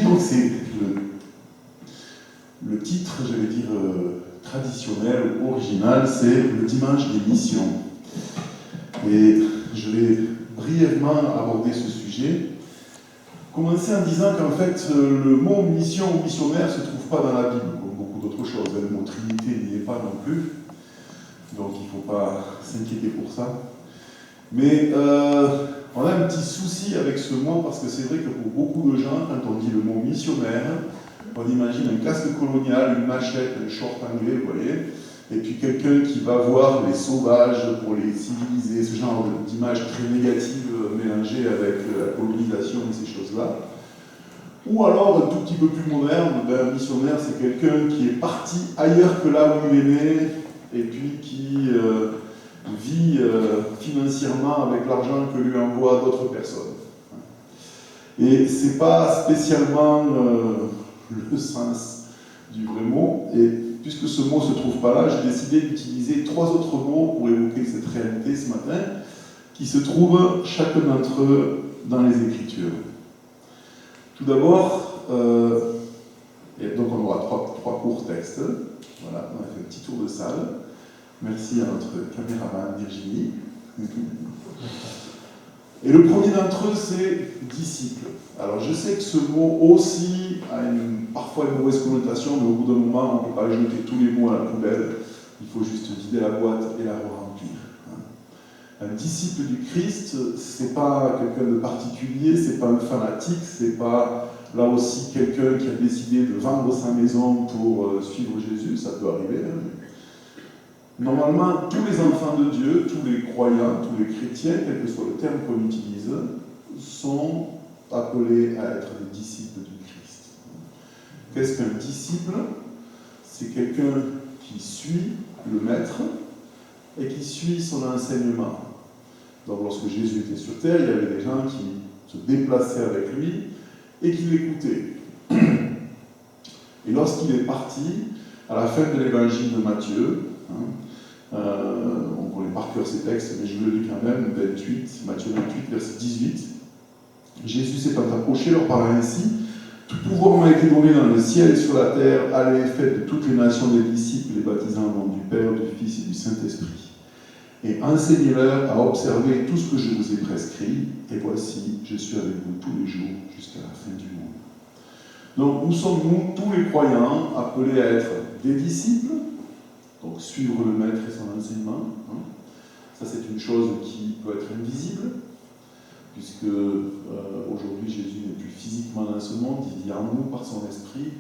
donc, c'est le titre, j'allais dire, traditionnel, original, c'est le dimanche des missions. Et je vais brièvement aborder ce sujet. Commencer en disant qu'en fait, le mot mission ou missionnaire ne se trouve pas dans la Bible, comme beaucoup d'autres choses. Le mot Trinité n'y est pas non plus. Donc il ne faut pas s'inquiéter pour ça. Mais on a un petit souci avec ce mot parce que c'est vrai que pour beaucoup de gens, quand on dit le mot missionnaire, on imagine un casque colonial, une machette, un short anglais, vous voyez, et puis quelqu'un qui va voir les sauvages pour les civiliser, ce genre d'image très négative mélangée avec la colonisation et ces choses-là. Ou alors, un tout petit peu plus moderne, un missionnaire, c'est quelqu'un qui est parti ailleurs que là où il est né, et puis qui vit financièrement avec l'argent que lui envoient d'autres personnes. Et ce n'est pas spécialement le sens du vrai mot, et puisque ce mot ne se trouve pas là, j'ai décidé d'utiliser 3 autres mots pour évoquer cette réalité ce matin, qui se trouvent chacun d'entre eux dans les Écritures. Tout d'abord, et donc on aura 3 courts textes. Voilà, on a fait un petit tour de salle. Merci à notre caméraman Virginie. Et le premier d'entre eux, c'est disciple. Alors je sais que ce mot aussi a parfois une mauvaise connotation, mais au bout d'un moment, on ne peut pas jeter tous les mots à la poubelle. Il faut juste vider la boîte et la remplir. Un disciple du Christ, c'est pas quelqu'un de particulier, c'est pas un fanatique, c'est pas là aussi quelqu'un qui a décidé de vendre sa maison pour suivre Jésus, ça peut arriver. Normalement, tous les enfants de Dieu, tous les croyants, tous les chrétiens, quel que soit le terme qu'on utilise, sont appelés à être des disciples du Christ. Qu'est-ce qu'un disciple? C'est quelqu'un qui suit le maître et qui suit son enseignement. Donc lorsque Jésus était sur terre, il y avait des gens qui se déplaçaient avec lui et qui l'écoutaient. Et lorsqu'il est parti, à la fin de l'évangile de Matthieu, on connaît par cœur ces textes, mais je le lis quand même, Matthieu 28, verset 18, Jésus s'étant approché, leur parla ainsi, « Tout pouvoir m'a été donné dans le ciel et sur la terre, allez, faites de toutes les nations des disciples, les baptisant au nom du Père, du Fils et du Saint-Esprit. Et enseignez-leur à observer tout ce que je vous ai prescrit, et voici, je suis avec vous tous les jours jusqu'à la fin du monde. » Donc nous sommes, nous, tous les croyants, appelés à être des disciples, donc suivre le maître et son enseignement. Ça c'est une chose qui peut être invisible, puisque aujourd'hui Jésus n'est plus physiquement dans ce monde, il vit en nous par son esprit,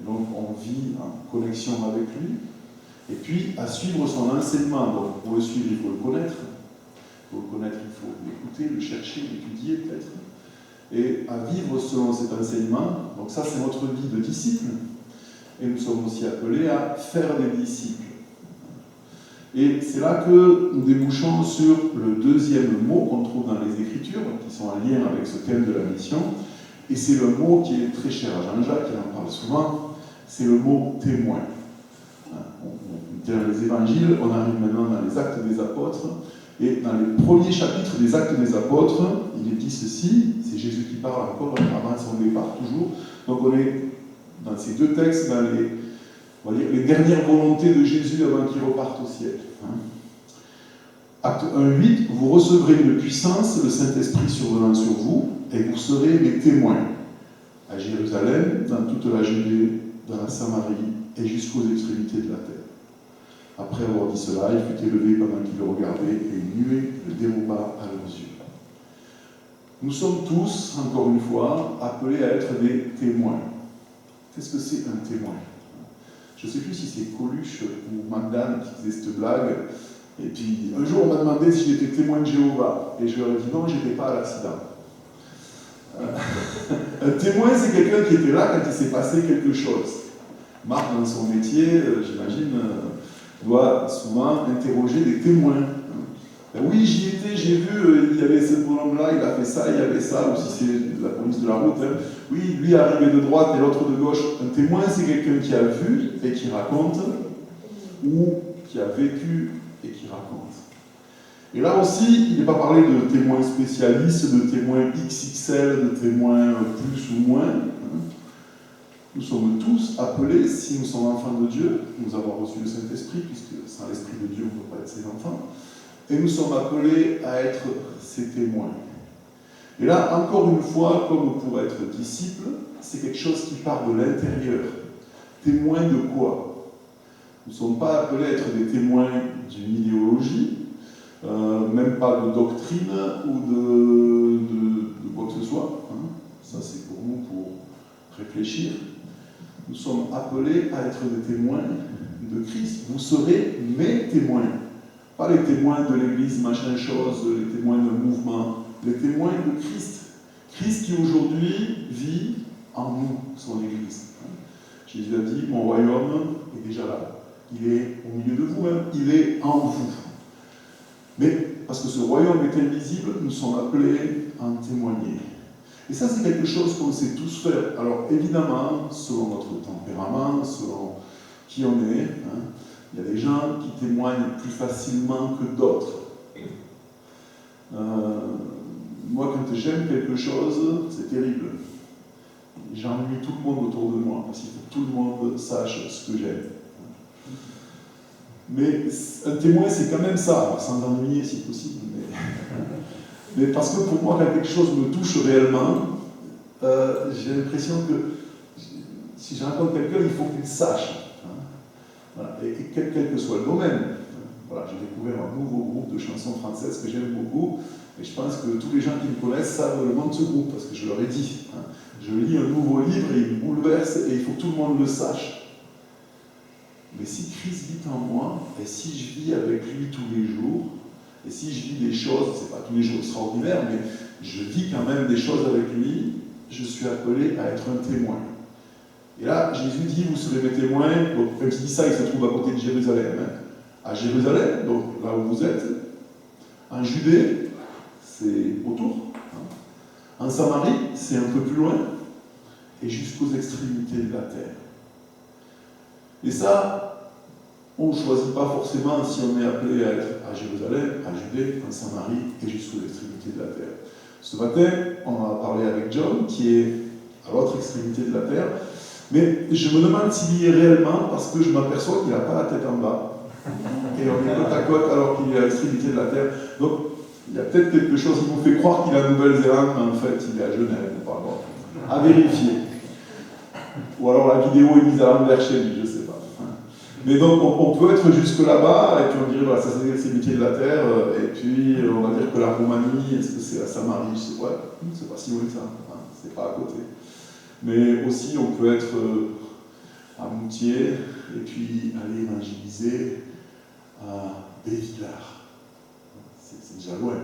donc on vit en connexion avec lui. Et puis, à suivre son enseignement. Donc, pour le suivre, il faut le connaître. Pour le connaître, il faut l'écouter, le chercher, l'étudier peut-être. Et à vivre selon cet enseignement. Donc ça, c'est notre vie de disciple. Et nous sommes aussi appelés à faire des disciples. Et c'est là que nous débouchons sur le deuxième mot qu'on trouve dans les Écritures, qui sont en lien avec ce thème de la mission. Et c'est le mot qui est très cher à Jean-Jacques, il en parle souvent, c'est le mot témoin. Dans les évangiles, on arrive maintenant dans les actes des apôtres, et dans les premiers chapitres des actes des apôtres, il est dit ceci, c'est Jésus qui parle encore avant son départ toujours, donc on est dans ces 2 textes, dans les dernières volontés de Jésus avant qu'il reparte au ciel. Acte 1:8, vous recevrez une puissance, le Saint-Esprit survenant sur vous, et vous serez mes témoins, à Jérusalem, dans toute la Judée, dans la Samarie, et jusqu'aux extrémités de la terre. Après avoir dit cela, il fut élevé pendant qu'ils le regardaient, et une nuée le déroba à leurs yeux. Nous sommes tous, encore une fois, appelés à être des témoins. Qu'est-ce que c'est un témoin? Je ne sais plus si c'est Coluche ou Magdane qui faisait cette blague. Et puis, un jour, on m'a demandé si j'étais témoin de Jéhovah. Et je leur ai dit non, je n'étais pas à l'accident. Un témoin, c'est quelqu'un qui était là quand il s'est passé quelque chose. Marc, dans son métier, j'imagine, doit souvent interroger des témoins. Oui, j'y étais, j'ai vu, il y avait ce bonhomme-là, il a fait ça, il y avait ça, ou si c'est la police de la route. Oui, lui arrivé de droite et l'autre de gauche. Un témoin, c'est quelqu'un qui a vu et qui raconte, ou qui a vécu et qui raconte. Et là aussi, il n'est pas parlé de témoins spécialistes, de témoins XXL, de témoins plus ou moins. Nous sommes tous appelés, si nous sommes enfants de Dieu, nous avons reçu le Saint-Esprit, puisque sans l'Esprit de Dieu, on ne peut pas être ses enfants, et nous sommes appelés à être ses témoins. Et là, encore une fois, comme pour être disciple, c'est quelque chose qui part de l'intérieur. Témoin de quoi? Nous ne sommes pas appelés à être des témoins d'une idéologie, même pas de doctrine ou de quoi que ce soit. Hein. Ça, c'est pour nous, pour réfléchir. Nous sommes appelés à être des témoins de Christ. Vous serez mes témoins. Pas les témoins de l'Église, machin chose, les témoins d'un mouvement, les témoins de Christ. Christ qui aujourd'hui vit en nous, son Église. Jésus a dit, mon royaume est déjà là. Il est au milieu de vous-même, il est en vous. Mais parce que ce royaume est invisible, nous sommes appelés à en témoigner. Et ça, c'est quelque chose qu'on sait tous faire. Alors, évidemment, selon notre tempérament, selon qui on est, hein, il y a des gens qui témoignent plus facilement que d'autres. Moi, quand j'aime quelque chose, c'est terrible. J'ennuie tout le monde autour de moi, parce qu'il faut que tout le monde sache ce que j'aime. Mais un témoin, c'est quand même ça, sans ennuyer si possible. Mais parce que pour moi, quand quelque chose me touche réellement, j'ai l'impression que si je raconte quelqu'un, il faut qu'il sache. Hein. Voilà. Et quel que soit le domaine. Voilà, j'ai découvert un nouveau groupe de chansons françaises que j'aime beaucoup, et je pense que tous les gens qui me connaissent savent le nom de ce groupe, parce que je leur ai dit. Hein. Je lis un nouveau livre et il me bouleverse, et il faut que tout le monde le sache. Mais si Christ vit en moi, et si je vis avec lui tous les jours, et si je vis des choses, c'est pas tous les jours extraordinaires, mais je vis quand même des choses avec lui, je suis appelé à être un témoin. Et là, Jésus dit, vous serez mes témoins. Donc, quand il dit ça, il se trouve à côté de Jérusalem. Hein. À Jérusalem, donc là où vous êtes, en Judée, c'est autour. Hein. En Samarie, c'est un peu plus loin, et jusqu'aux extrémités de la terre. Et ça, on ne choisit pas forcément si on est appelé à être à Jérusalem, à Judée, en Samarie et jusqu'aux extrémités de la terre. Ce matin, on a parlé avec John, qui est à l'autre extrémité de la terre, mais je me demande s'il y est réellement parce que je m'aperçois qu'il n'a pas la tête en bas. Et on est côte à côte alors qu'il est à l'extrémité de la terre. Donc, il y a peut-être quelque chose qui nous fait croire qu'il est à Nouvelle-Zélande, mais en fait, il est à Genève. Pardon. À vérifier. Ou alors la vidéo est mise à l'envers chez lui, je ne sais pas. Mais donc, on peut être jusque là-bas, et puis on dirait, voilà, ça c'est l'extrémité de la terre, et puis on va dire que la Roumanie, est-ce que c'est la Samarie? Je sais pas, c'est pas si loin que ça, hein, c'est pas à côté. Mais aussi, on peut être à Moutier, et puis aller évangéliser à Bévillard. C'est déjà loin.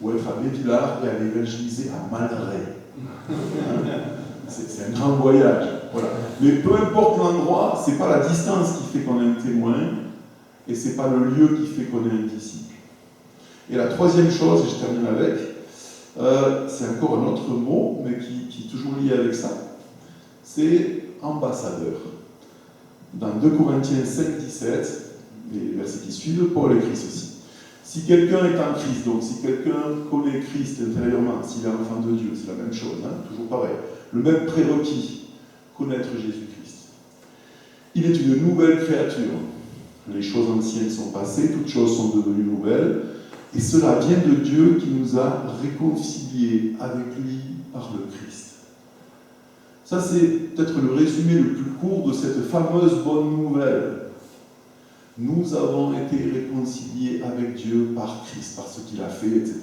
Ou être à Bévillard et aller évangéliser à Malray. C'est un grand voyage. Voilà. Mais peu importe l'endroit, ce n'est pas la distance qui fait qu'on est un témoin, et ce n'est pas le lieu qui fait qu'on est un disciple. Et la troisième chose, et je termine avec, c'est encore un autre mot, mais qui est toujours lié avec ça, c'est ambassadeur. Dans 2 Corinthiens 5, 17, les versets qui suivent, Paul écrit ceci. Si quelqu'un est en Christ, donc si quelqu'un connaît Christ intérieurement, s'il est enfant de Dieu, c'est la même chose, hein, toujours pareil. Le même prérequis, connaître Jésus-Christ. Il est une nouvelle créature. Les choses anciennes sont passées, toutes choses sont devenues nouvelles, et cela vient de Dieu qui nous a réconciliés avec lui par le Christ. Ça, c'est peut-être le résumé le plus court de cette fameuse bonne nouvelle. Nous avons été réconciliés avec Dieu par Christ, par ce qu'il a fait, etc.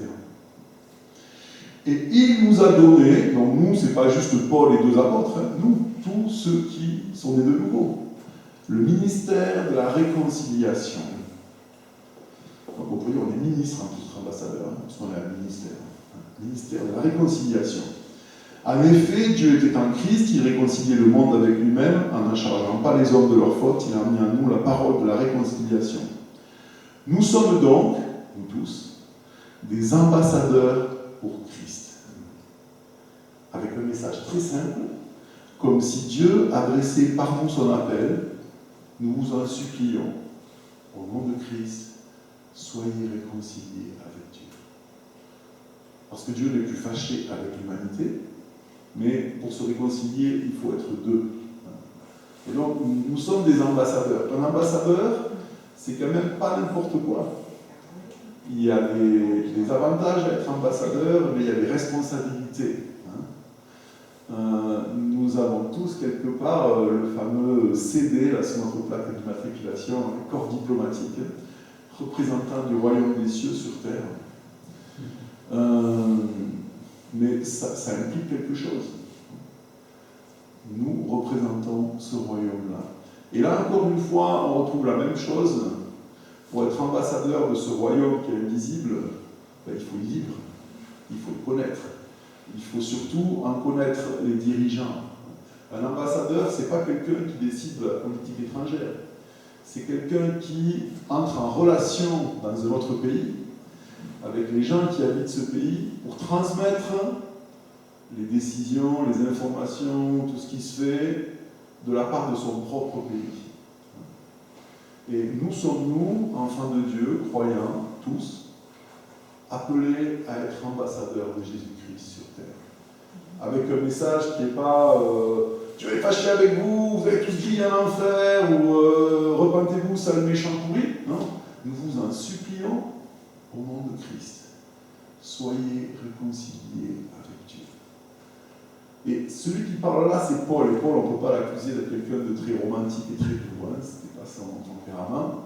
Et il nous a donné, donc nous, c'est pas juste Paul et 2 apôtres, hein, nous, tous ceux qui sont nés de nouveau, le ministère de la réconciliation. Donc on peut dire on est ministre en plus ambassadeur, hein, parce qu'on est un ministère. Hein, ministère de la réconciliation. En effet, Dieu était en Christ, il réconciliait le monde avec lui-même, en ne chargeant pas les hommes de leurs fautes, il a mis en nous la parole de la réconciliation. Nous sommes donc, nous tous, des ambassadeurs pour Christ. Avec un message très simple, comme si Dieu adressait par nous son appel, nous vous en supplions, au nom de Christ, soyez réconciliés avec Dieu. Parce que Dieu n'est plus fâché avec l'humanité, Mais pour se réconcilier, il faut être deux. Et donc, nous sommes des ambassadeurs. Un ambassadeur, c'est quand même pas n'importe quoi. Il y a des avantages à être ambassadeur, mais il y a des responsabilités. Nous avons tous quelque part le fameux CD là, sur notre plaque d'immatriculation, un corps diplomatique, représentant du royaume des cieux sur terre. Mais ça implique quelque chose. Nous représentons ce royaume-là. Et là, encore une fois, on retrouve la même chose. Pour être ambassadeur de ce royaume qui est invisible, ben, il faut y vivre, il faut le connaître. Il faut surtout en connaître les dirigeants. Un ambassadeur, ce n'est pas quelqu'un qui décide de la politique étrangère. C'est quelqu'un qui entre en relation dans un autre pays avec les gens qui habitent ce pays pour transmettre les décisions, les informations, tout ce qui se fait de la part de son propre pays. Et nous sommes, nous, enfants de Dieu, croyants, tous, appelés à être ambassadeurs de Jésus-Christ sur terre. Avec un message qui n'est pas Dieu est fâché avec vous, vous avez tous grillé en enfer, ou repentez-vous, sale méchant pourri. Non, nous vous en supplions au nom de Christ. Soyez réconciliés avec Dieu. Et celui qui parle là, c'est Paul. Et Paul, on ne peut pas l'accuser d'être quelqu'un de très romantique et très doux. Hein. Ce n'était pas son tempérament.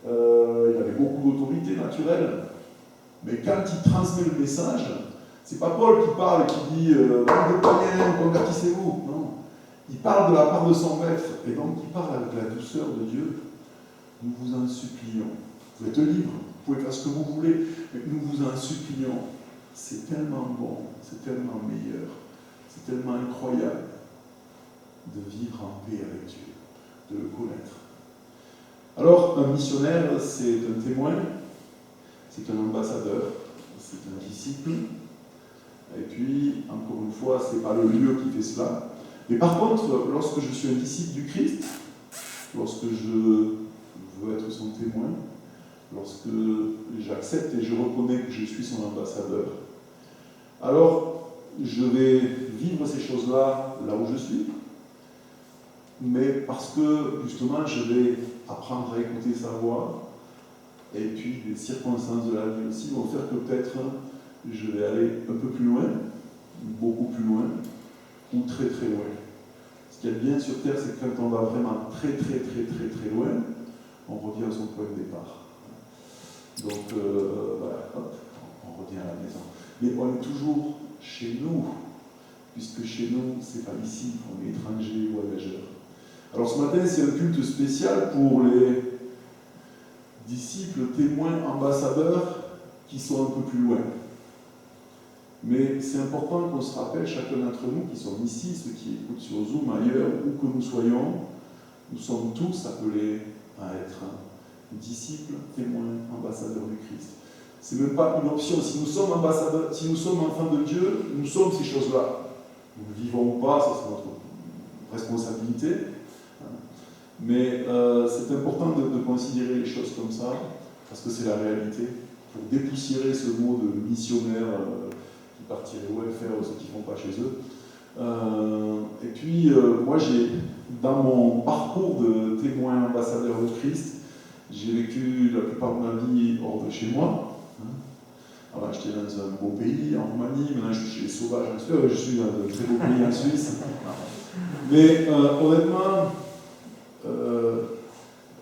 Il avait beaucoup d'autorité naturelle. Mais quand il transmet le message, c'est pas Paul qui parle et qui dit bande de païens, convertissez-vous. Non. Il parle de la part de son maître. Et donc il parle avec la douceur de Dieu. Nous vous en supplions. Vous êtes libre, vous pouvez faire ce que vous voulez, mais nous vous en supplions. C'est tellement bon, c'est tellement meilleur, c'est tellement incroyable de vivre en paix avec Dieu, de le connaître. Alors, un missionnaire, c'est un témoin, c'est un ambassadeur, c'est un disciple, et puis, encore une fois, ce n'est pas le lieu qui fait cela. Mais par contre, lorsque je suis un disciple du Christ, lorsque je veux être son témoin, lorsque j'accepte et je reconnais que je suis son ambassadeur, alors je vais vivre ces choses-là là où je suis, mais parce que justement je vais apprendre à écouter sa voix, et puis les circonstances de la vie aussi vont faire que peut-être je vais aller un peu plus loin, beaucoup plus loin, ou très très loin. Ce qu'il y a de bien sur Terre, c'est que quand on va vraiment très très très très très loin, on revient à son point de départ. Donc, voilà, hop, on revient à la maison. Mais on est toujours chez nous, puisque chez nous, c'est pas ici, on est étrangers, voyageurs. Alors ce matin, c'est un culte spécial pour les disciples, témoins, ambassadeurs qui sont un peu plus loin. Mais c'est important qu'on se rappelle, chacun d'entre nous qui sommes ici, ceux qui écoutent sur Zoom, ailleurs, où que nous soyons, nous sommes tous appelés à être disciples, témoins, ambassadeurs du Christ. C'est même pas une option. Si nous sommes ambassadeurs, si nous sommes enfants de Dieu, nous sommes ces choses-là. Nous le vivons ou pas, ça c'est notre responsabilité. Mais c'est important de considérer les choses comme ça, parce que c'est la réalité. Pour dépoussiérer ce mot de missionnaire qui partirait au faire ceux qui ne font pas chez eux. Et puis, moi, dans mon parcours de témoin ambassadeur de Christ, j'ai vécu la plupart de ma vie hors de chez moi. Alors, j'étais dans un beau pays, en Roumanie, maintenant je suis chez les sauvages en Suisse, je suis dans un très beau pays en Suisse. Mais honnêtement,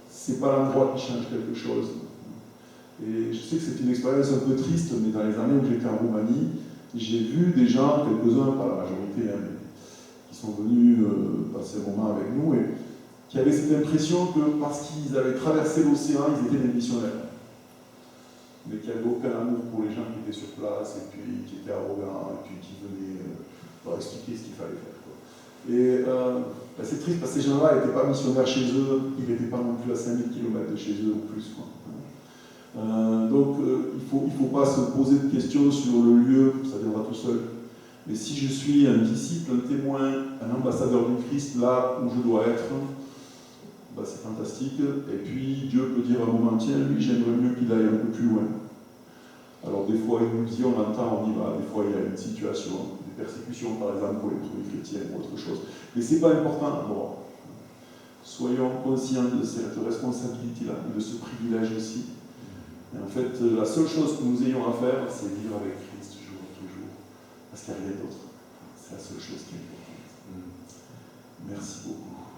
c'est pas l'endroit qui change quelque chose. Et je sais que c'est une expérience un peu triste, mais dans les années où j'étais en Roumanie, j'ai vu des gens, quelques-uns, pas la majorité, hein, qui sont venus passer un moment avec nous et qui avaient cette impression que parce qu'ils avaient traversé l'océan, ils étaient des missionnaires. Mais qu'il n'y avait aucun amour pour les gens qui étaient sur place, et puis qui étaient arrogants, et puis qui venaient leur expliquer ce qu'il fallait faire. Quoi. Et c'est triste parce que ces gens-là n'étaient pas missionnaires chez eux, ils n'étaient pas non plus à 5000 km de chez eux ou plus. Quoi. Donc il ne faut pas se poser de questions sur le lieu, ça viendra tout seul. Mais si je suis un disciple, un témoin, un ambassadeur du Christ là où je dois être, bah, c'est fantastique. Et puis Dieu peut dire à un moment, tiens, lui, j'aimerais mieux qu'il aille un peu plus loin. Alors des fois, il nous dit, on entend, on y va, des fois il y a une situation, des persécutions par exemple pour les premiers chrétiens ou autre chose. Mais ce n'est pas important. Bon, soyons conscients de cette responsabilité-là, de ce privilège aussi. Et en fait, la seule chose que nous ayons à faire, c'est vivre avec Christ jour après jour. Parce qu'il n'y a rien d'autre. C'est la seule chose qui est importante. Merci beaucoup.